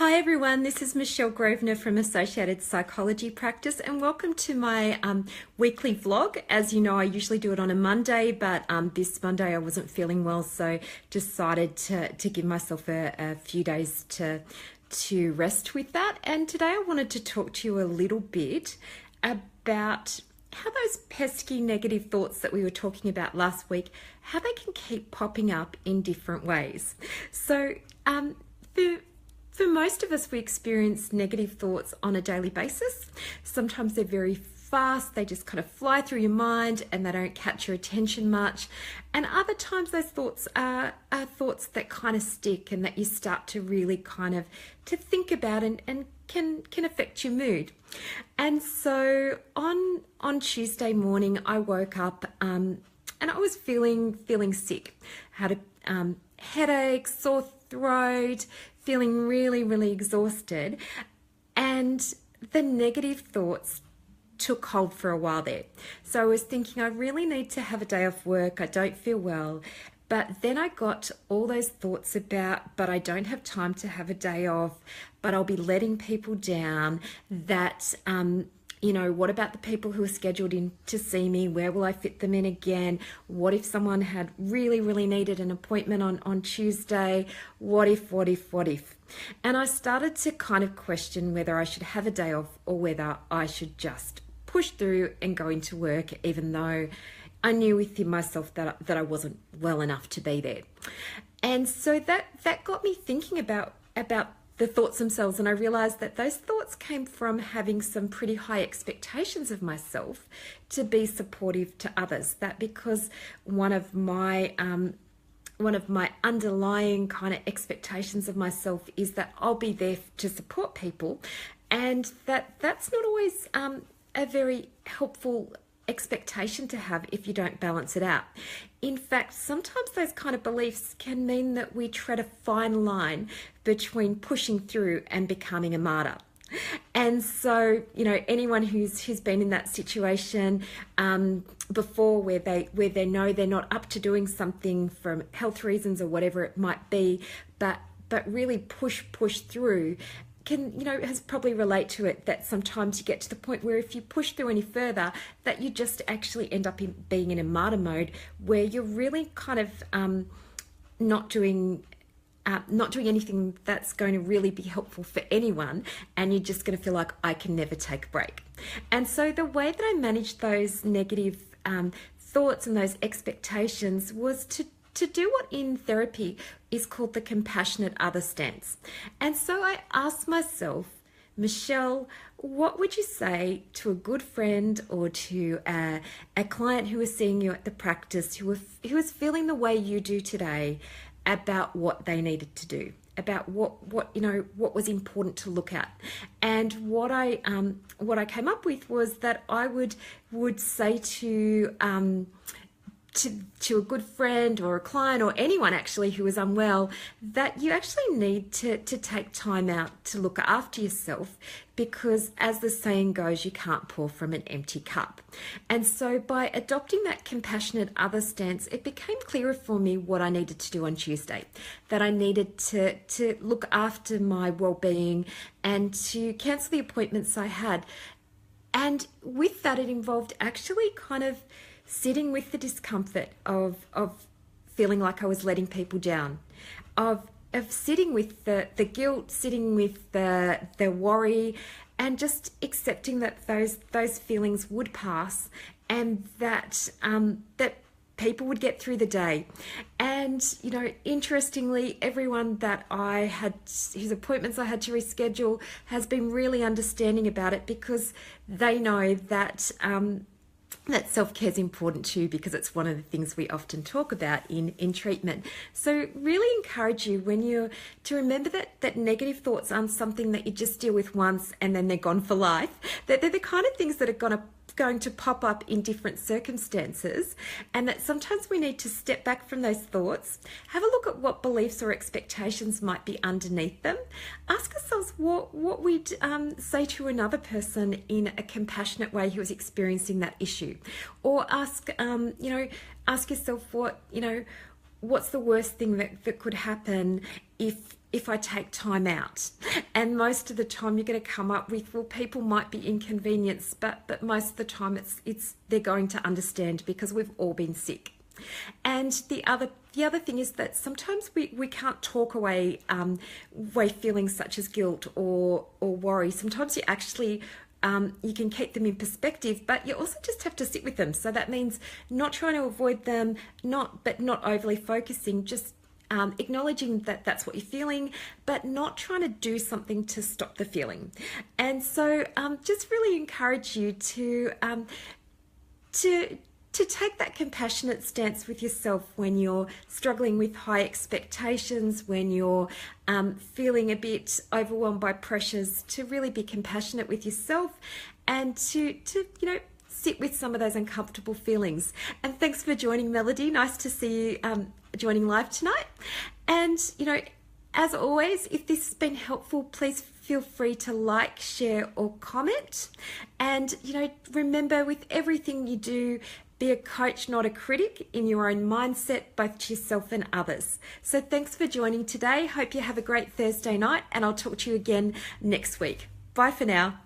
Hi everyone, this is Michelle Grosvenor from Associated Psychology Practice, and welcome to my weekly vlog. As you know, I usually do it on a Monday, but this Monday I wasn't feeling well, so decided to give myself a few days to rest with that. And today I wanted to talk to you a little bit about how those pesky negative thoughts that we were talking about last week, how they can keep popping up in different ways. So for most of us, we experience negative thoughts on a daily basis. Sometimes they're very fast, they just kind of fly through your mind and they don't catch your attention much. And other times those thoughts are thoughts that kind of stick and that you start to really kind of to think about and can affect your mood. And so on Tuesday morning, I woke up and I was feeling sick. Had a headache, sore throat, feeling really exhausted, and the negative thoughts took hold for a while there. So I was thinking, I really need to have a day off work, I don't feel well. But then I got all those thoughts about, but I don't have time to have a day off, but I'll be letting people down, that what about the people who are scheduled in to see me? Where will I fit them in again? What if someone had really needed an appointment on Tuesday? What if? And I started to kind of question whether I should have a day off or whether I should just push through and go into work, even though I knew within myself that I wasn't well enough to be there. And so that got me thinking about the thoughts themselves, and I realized that those thoughts came from having some pretty high expectations of myself to be supportive to others. That because one of my underlying kind of expectations of myself is that I'll be there to support people, and that's not always a very helpful expectation to have if you don't balance it out. In fact, sometimes those kind of beliefs can mean that we tread a fine line between pushing through and becoming a martyr. And so, anyone who's been in that situation before, where they know they're not up to doing something from health reasons or whatever it might be, but really push through, has probably relate to it, that sometimes you get to the point where if you push through any further, that you just actually end up being in a martyr mode, where you're really kind of not doing anything that's going to really be helpful for anyone, and you're just going to feel like, I can never take a break. And so the way that I managed those negative thoughts and those expectations was to do what in therapy is called the compassionate other stance. And so I asked myself, Michelle, what would you say to a good friend or to a client who was seeing you at the practice, who was feeling the way you do today, about what they needed to do, about what was important to look at? And what I came up with was that I would say to a good friend or a client or anyone actually who is unwell, that you actually need to take time out to look after yourself, because as the saying goes, you can't pour from an empty cup. And so by adopting that compassionate other stance, it became clearer for me what I needed to do on Tuesday, that I needed to look after my well-being and to cancel the appointments I had. And with that, it involved actually kind of sitting with the discomfort of feeling like I was letting people down, of sitting with the guilt, sitting with the worry, and just accepting that those feelings would pass, and that people would get through the day. And interestingly, everyone that whose appointments I had to reschedule has been really understanding about it, because they know that that self-care is important too, because it's one of the things we often talk about in treatment. So really encourage you to remember that negative thoughts aren't something that you just deal with once and then they're gone for life. That they're the kind of things that are going to pop up in different circumstances, and that sometimes we need to step back from those thoughts, have a look at what beliefs or expectations might be underneath them, ask ourselves what we'd say to another person in a compassionate way who is experiencing that issue, or ask yourself what's the worst thing that could happen if if I take time out? And most of the time you're going to come up with, well, people might be inconvenienced, but most of the time it's they're going to understand because we've all been sick. And the other thing is that sometimes we can't talk away feelings such as guilt or worry. Sometimes you actually you can keep them in perspective, but you also just have to sit with them. So that means not trying to avoid them, not overly focusing, just acknowledging that that's what you're feeling, but not trying to do something to stop the feeling. And so just really encourage you to take that compassionate stance with yourself when you're struggling with high expectations, when you're feeling a bit overwhelmed by pressures, to really be compassionate with yourself and to sit with some of those uncomfortable feelings. And thanks for joining, Melody. Nice to see you joining live tonight. And, as always, if this has been helpful, please feel free to like, share, or comment. And, remember, with everything you do, be a coach, not a critic, in your own mindset, both to yourself and others. So thanks for joining today. Hope you have a great Thursday night, and I'll talk to you again next week. Bye for now.